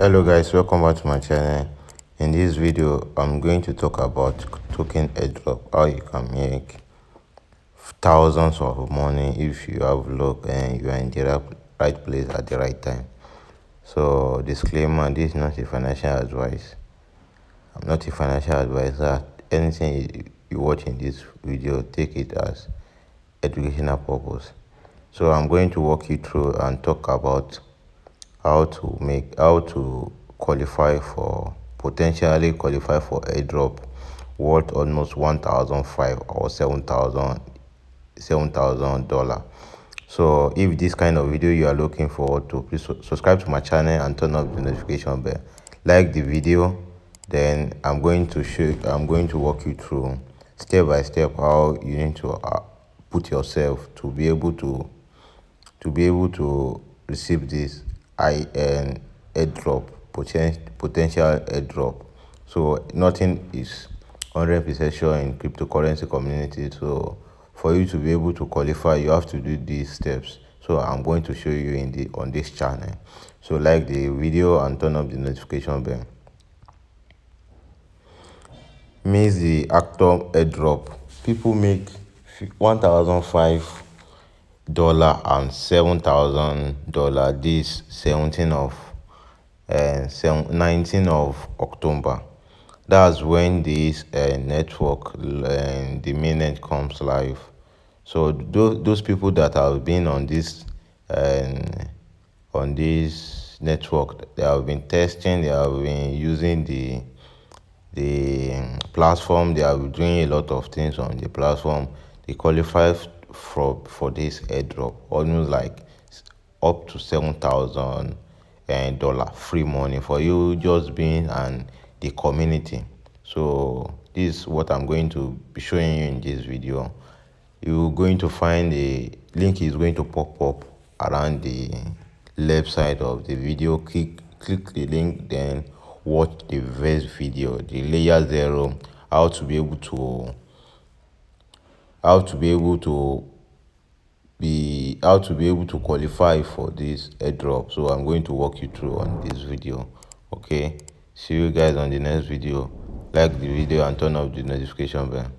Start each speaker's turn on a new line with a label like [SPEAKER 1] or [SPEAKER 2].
[SPEAKER 1] Hello guys, welcome back to my channel. In this video I'm going to talk about token airdrop, how you can make thousands of money if you have luck and you are in the right place at the right time. So disclaimer, this is not a financial advice. I'm not a financial advisor. Anything you watch in this video, take it as educational purpose. So I'm going to walk you through and talk about how to potentially qualify for airdrop worth almost 1,500 or $7,000. So if this kind of video you are looking forward to, please subscribe to my channel and turn on the notification bell. Like the video, then I'm going to walk you through step by step how you need to put yourself to be able to receive this airdrop, potential airdrop. So nothing is 100% sure in cryptocurrency community. So for you to be able to qualify, you have to do these steps. So I'm going to show you on this channel. So like the video and turn up the notification bell. Means the actor airdrop. People make $1,500 and $7,000 this 19th of October. That's when this network and the mainnet comes live. So those people that have been on this network, they have been testing, they have been using the platform, they are doing a lot of things on the platform. They qualify for this airdrop, almost like up to $7,000 free money for you just being and the community. So this is what I'm going to be showing you in this video. You're going to find a link is going to pop up around the left side of the video. Click the link, then watch the first video, the layer 0, how to be able to qualify for this airdrop. So I'm going to walk you through on this video. Okay, see you guys on the next video. Like the video and turn off the notification bell.